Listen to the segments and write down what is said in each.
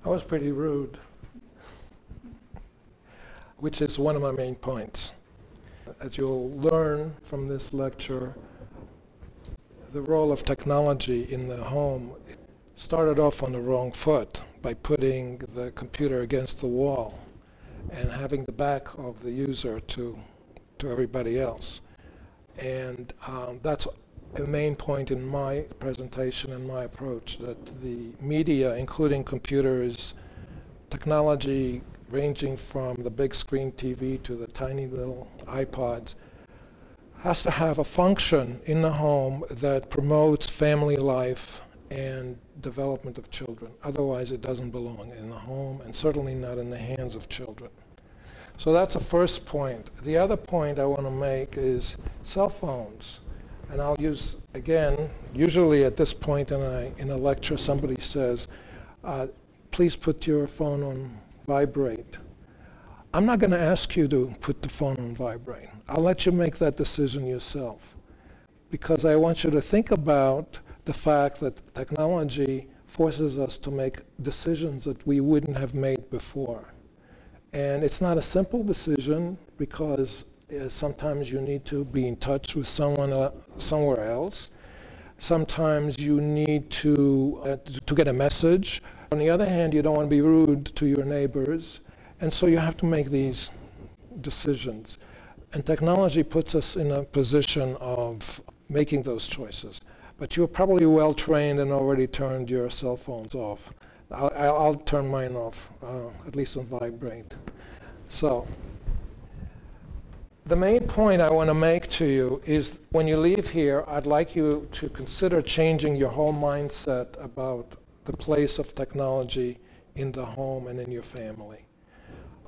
I was pretty rude, which is one of my main points. As you'll learn from this lecture, the role of technology in the home started off on the wrong foot by putting the computer against the wall and having the back of the user to everybody else. And that's a main point in my presentation and my approach, that the media, including computers, technology ranging from the big screen TV to the tiny little iPods, has to have a function in the home that promotes family life and development of children. Otherwise, it doesn't belong in the home, and certainly not in the hands of children. So that's the first point. The other point I want to make is cell phones. And I'll use, again, usually at this point in a lecture, somebody says, please put your phone on vibrate. I'm not going to ask you to put the phone on vibrate. I'll let you make that decision yourself, because I want you to think about the fact that technology forces us to make decisions that we wouldn't have made before. And it's not a simple decision, because sometimes you need to be in touch with someone somewhere else. Sometimes you need to get a message. On the other hand, you don't want to be rude to your neighbors. And so you have to make these decisions. And technology puts us in a position of making those choices. But you're probably well trained and already turned your cell phones off. I'll turn mine off, at least on vibrate. So the main point I want to make to you is, when you leave here, I'd like you to consider changing your whole mindset about the place of technology in the home and in your family.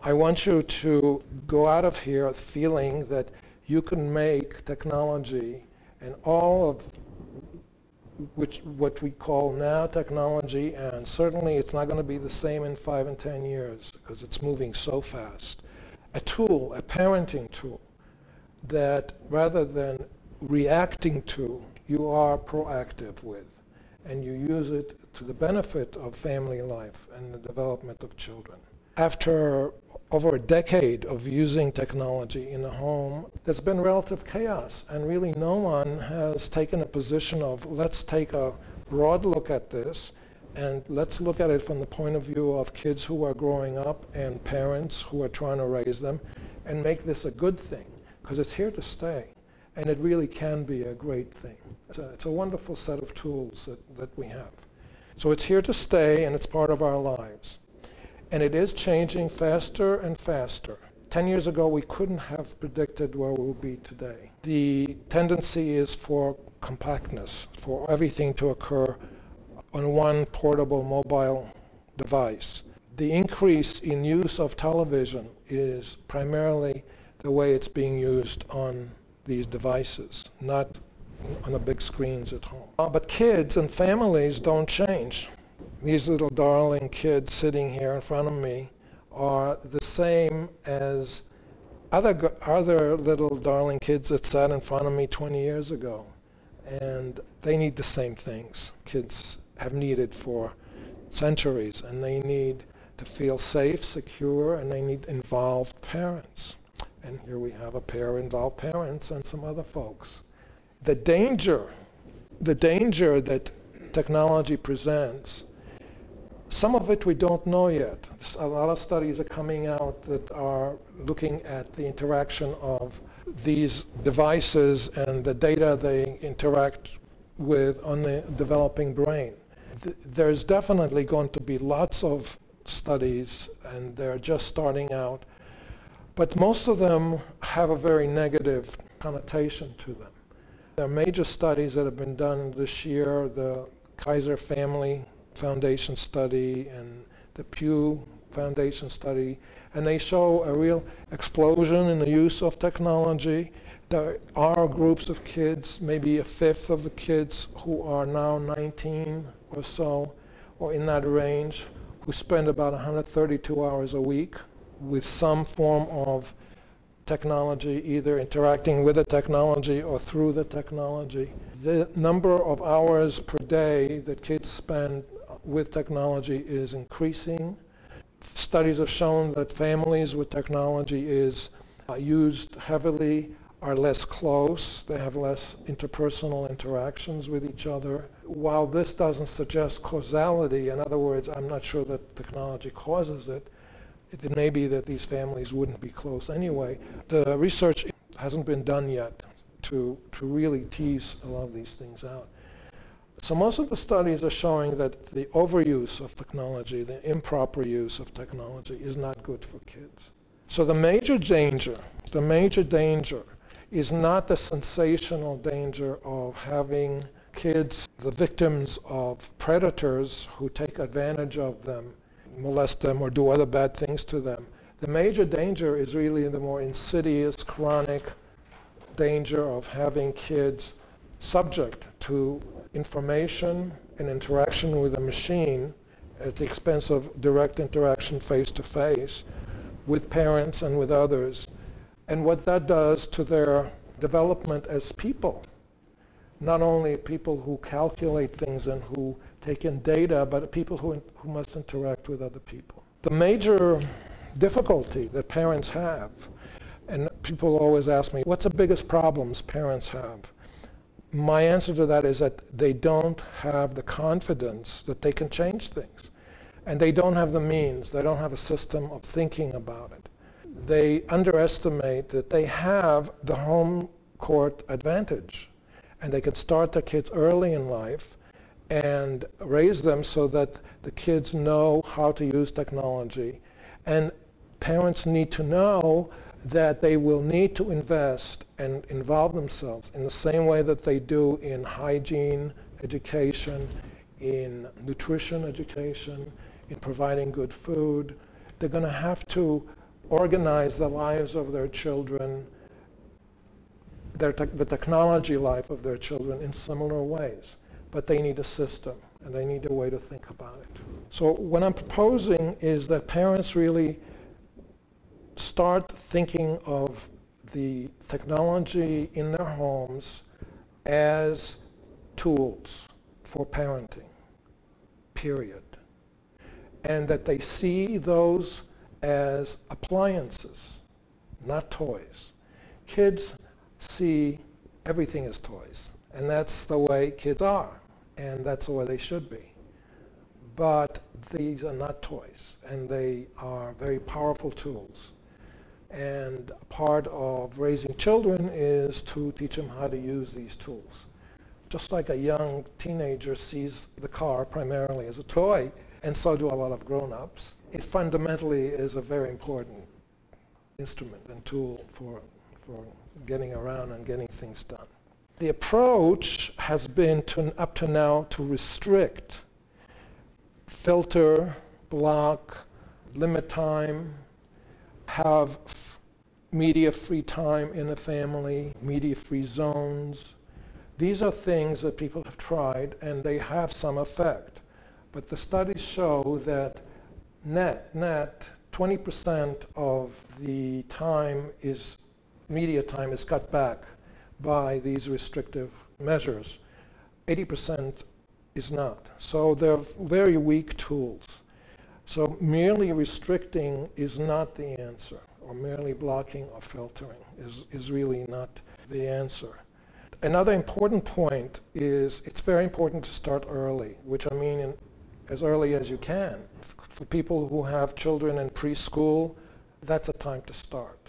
I want you to go out of here feeling that you can make technology and all of what we call now technology, and certainly it's not going to be the same in 5 and 10 years because it's moving so fast, a tool, a parenting tool, that rather than reacting to, you are proactive with, and you use it to the benefit of family life and the development of children. After over a decade of using technology in the home, there's been relative chaos, and really no one has taken a position of, let's take a broad look at this, and let's look at it from the point of view of kids who are growing up and parents who are trying to raise them, and make this a good thing, because it's here to stay, and it really can be a great thing. It's a wonderful set of tools that we have. So it's here to stay, and it's part of our lives. And it is changing faster and faster. 10 years ago, we couldn't have predicted where we'll be today. The tendency is for compactness, for everything to occur on one portable mobile device. The increase in use of television is primarily the way it's being used on these devices, not on the big screens at home. But kids and families don't change. These little darling kids sitting here in front of me are the same as other little darling kids that sat in front of me 20 years ago. And they need the same things kids have needed for centuries. And they need to feel safe, secure, and they need involved parents. And here we have a pair of involved parents and some other folks. The danger that technology presents, some of it we don't know yet. A lot of studies are coming out that are looking at the interaction of these devices and the data they interact with on the developing brain. There's definitely going to be lots of studies, and they're just starting out, but most of them have a very negative connotation to them. There are major studies that have been done this year, the Kaiser Family Foundation study and the Pew Foundation study, and they show a real explosion in the use of technology. There are groups of kids, maybe a fifth of the kids who are now 19 or so, or in that range, who spend about 132 hours a week with some form of technology, either interacting with the technology or through the technology. The number of hours per day that kids spend with technology is increasing. Studies have shown that families with technology is used heavily are less close. They have less interpersonal interactions with each other. While this doesn't suggest causality, in other words, I'm not sure that technology causes it, it may be that these families wouldn't be close anyway. The research hasn't been done yet to really tease a lot of these things out. So most of the studies are showing that the overuse of technology, the improper use of technology, is not good for kids. So the major danger is not the sensational danger of having kids the victims of predators who take advantage of them, molest them, or do other bad things to them. The major danger is really the more insidious, chronic danger of having kids subject to information and interaction with a machine at the expense of direct interaction face-to-face with parents and with others, and what that does to their development as people. Not only people who calculate things and who take in data, but people who must interact with other people. The major difficulty that parents have, and people always ask me, what's the biggest problems parents have? My answer to that is that they don't have the confidence that they can change things. And they don't have the means. They don't have a system of thinking about it. They underestimate that they have the home court advantage. And they can start their kids early in life and raise them so that the kids know how to use technology. And parents need to know that they will need to invest and involve themselves in the same way that they do in hygiene education, in nutrition education, in providing good food. They're going to have to organize the lives of their children, the technology life of their children in similar ways. But they need a system, and they need a way to think about it. So what I'm proposing is that parents really start thinking of the technology in their homes as tools for parenting, period. And that they see those as appliances, not toys. Kids see everything as toys, and that's the way kids are, and that's the way they should be. But these are not toys, and they are very powerful tools. And part of raising children is to teach them how to use these tools. Just like a young teenager sees the car primarily as a toy, and so do a lot of grown-ups, it fundamentally is a very important instrument and tool for getting around and getting things done. The approach has been up to now to restrict, filter, block, limit time, have media-free time in a family, media-free zones. These are things that people have tried, and they have some effect. But the studies show that net 20% of the time is, media time is cut back by these restrictive measures. 80% is not. So they're very weak tools. So merely restricting is not the answer, or merely blocking or filtering is really not the answer. Another important point is it's very important to start early, which I mean as early as you can. For people who have children in preschool, that's a time to start.